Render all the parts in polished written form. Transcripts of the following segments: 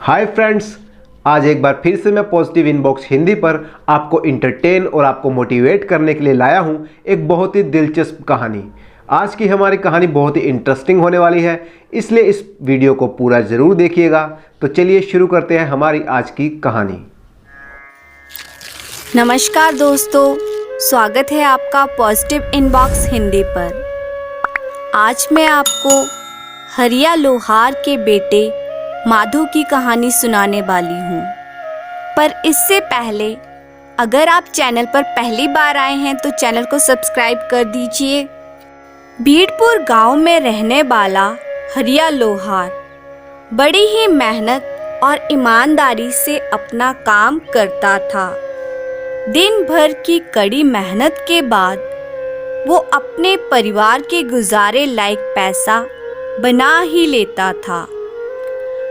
Hi friends, आज एक बार फिर से मैं पॉजिटिव इनबॉक्स हिंदी पर आपको इंटरटेन और आपको मोटिवेट करने के लिए लाया हूं एक बहुत ही दिलचस्प कहानी। आज की हमारी कहानी बहुत ही इंटरेस्टिंग होने वाली है, इसलिए इस वीडियो को पूरा ज़रूर देखिएगा। तो चलिए शुरू करते हैं हमारी आज की कहानी। नमस्कार दोस्तों, स्वागत है आपका पॉजिटिव इनबॉक्स हिंदी पर। आज मैं आपको हरिया लोहार के बेटे माधो की कहानी सुनाने वाली हूँ। पर इससे पहले अगर आप चैनल पर पहली बार आए हैं तो चैनल को सब्सक्राइब कर दीजिए। बीड़पुर गांव में रहने वाला हरिया लोहार बड़ी ही मेहनत और ईमानदारी से अपना काम करता था। दिन भर की कड़ी मेहनत के बाद वो अपने परिवार के गुजारे लायक पैसा बना ही लेता था।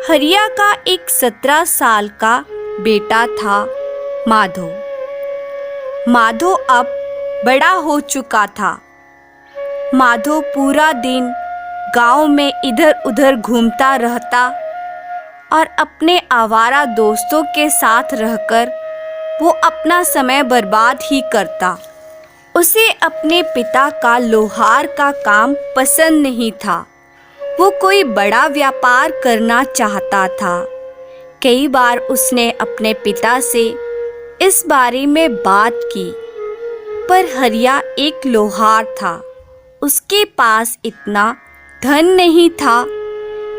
हरिया का एक 17 साल का बेटा था माधो। माधो अब बड़ा हो चुका था। माधो पूरा दिन गांव में इधर उधर घूमता रहता और अपने आवारा दोस्तों के साथ रहकर वो अपना समय बर्बाद ही करता। उसे अपने पिता का लोहार का काम पसंद नहीं था। वो कोई बड़ा व्यापार करना चाहता था। कई बार उसने अपने पिता से इस बारे में बात की, पर हरिया एक लोहार था। उसके पास इतना धन नहीं था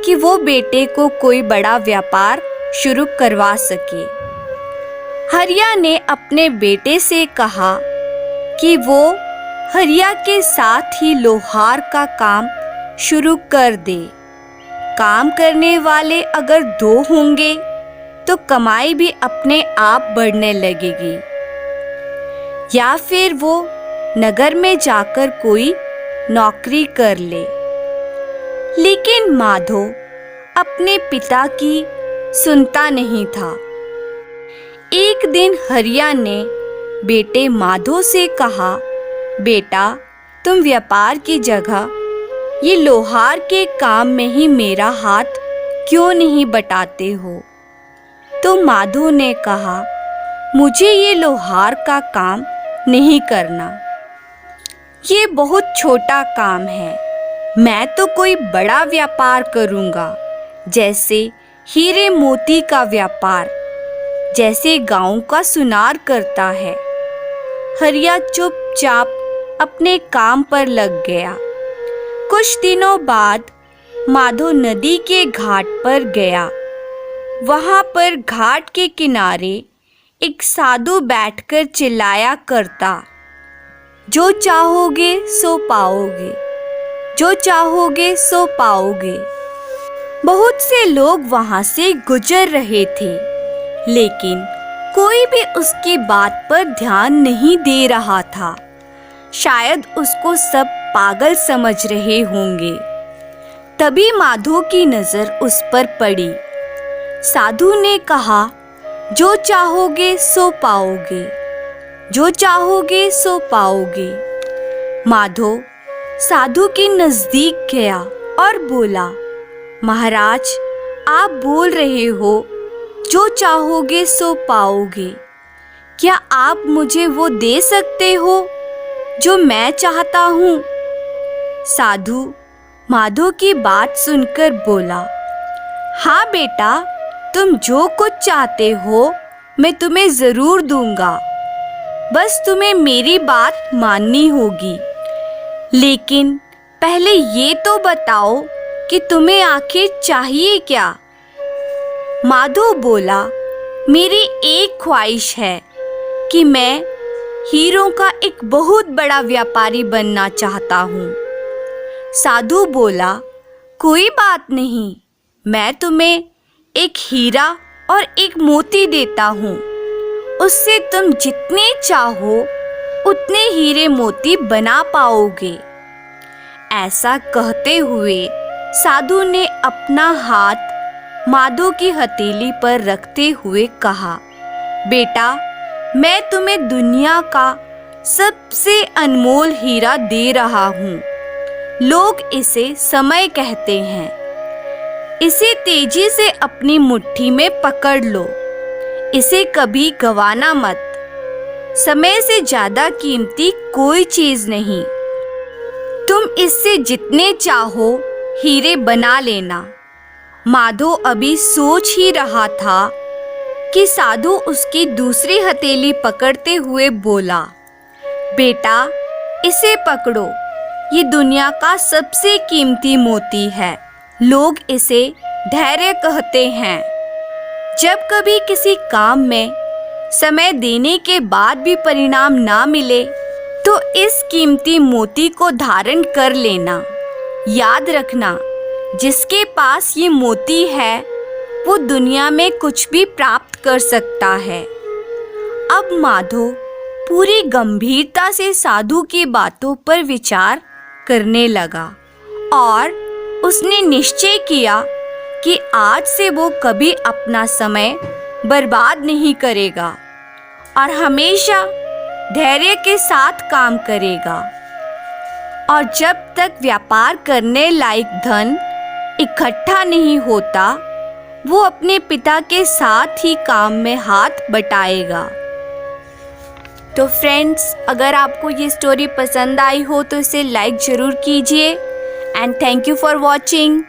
कि वो बेटे को कोई बड़ा व्यापार शुरू करवा सके। हरिया ने अपने बेटे से कहा कि वो हरिया के साथ ही लोहार का काम शुरू कर दे। काम करने वाले अगर 2 होंगे तो कमाई भी अपने आप बढ़ने लगेगी। या फिर वो नगर में जाकर कोई नौकरी कर ले। लेकिन माधो अपने पिता की सुनता नहीं था। एक दिन हरिया ने बेटे माधो से कहा, बेटा, तुम व्यापार की जगह ये लोहार के काम में ही मेरा हाथ क्यों नहीं बटाते हो? तो माधो ने कहा, मुझे ये लोहार का काम नहीं करना। ये बहुत छोटा काम है। मैं तो कोई बड़ा व्यापार करूँगा, जैसे हीरे मोती का व्यापार, जैसे गांव का सुनार करता है। हरिया चुपचाप अपने काम पर लग गया। कुछ दिनों बाद माधो नदी के घाट पर गया। वहाँ पर घाट के किनारे एक साधु बैठकर चिल्लाया करता, जो चाहोगे सो पाओगे, जो चाहोगे सो पाओगे। बहुत से लोग वहाँ से गुजर रहे थे, लेकिन कोई भी उसकी बात पर ध्यान नहीं दे रहा था। शायद उसको सब पागल समझ रहे होंगे। तभी माधो की नजर उस पर पड़ी। साधु ने कहा, जो चाहोगे सो पाओगे, जो चाहोगे सो पाओगे। माधो साधु के नजदीक गया और बोला, महाराज, आप बोल रहे हो जो चाहोगे सो पाओगे। क्या आप मुझे वो दे सकते हो जो मैं चाहता हूँ? साधु माधो की बात सुनकर बोला, हाँ बेटा, तुम जो कुछ चाहते हो मैं तुम्हें ज़रूर दूंगा। बस तुम्हें मेरी बात माननी होगी। लेकिन पहले ये तो बताओ कि तुम्हें आखिर चाहिए क्या? माधो बोला, मेरी एक ख्वाहिश है कि मैं हीरों का एक बहुत बड़ा व्यापारी बनना चाहता हूँ। साधु बोला, कोई बात नहीं, मैं तुम्हें एक हीरा और एक मोती देता हूँ। उससे तुम जितने चाहो उतने हीरे मोती बना पाओगे। ऐसा कहते हुए साधु ने अपना हाथ माधो की हथेली पर रखते हुए कहा, बेटा, मैं तुम्हें दुनिया का सबसे अनमोल हीरा दे रहा हूँ। लोग इसे समय कहते हैं। इसे तेजी से अपनी मुट्ठी में पकड़ लो। इसे कभी गंवाना मत। समय से ज्यादा कीमती कोई चीज नहीं। तुम इससे जितने चाहो हीरे बना लेना। माधो अभी सोच ही रहा था कि साधु उसकी दूसरी हथेली पकड़ते हुए बोला, बेटा इसे पकड़ो, ये दुनिया का सबसे कीमती मोती है। लोग इसे धैर्य कहते हैं। जब कभी किसी काम में समय देने के बाद भी परिणाम ना मिले तो इस कीमती मोती को धारण कर लेना। याद रखना, जिसके पास ये मोती है वो दुनिया में कुछ भी प्राप्त कर सकता है। अब माधो पूरी गंभीरता से साधु की बातों पर विचार करने लगा और उसने निश्चय किया कि आज से वो कभी अपना समय बर्बाद नहीं करेगा और हमेशा धैर्य के साथ काम करेगा। और जब तक व्यापार करने लायक धन इकट्ठा नहीं होता वो अपने पिता के साथ ही काम में हाथ बटाएगा। तो फ्रेंड्स, अगर आपको ये स्टोरी पसंद आई हो तो इसे लाइक ज़रूर कीजिए and thank you for watching.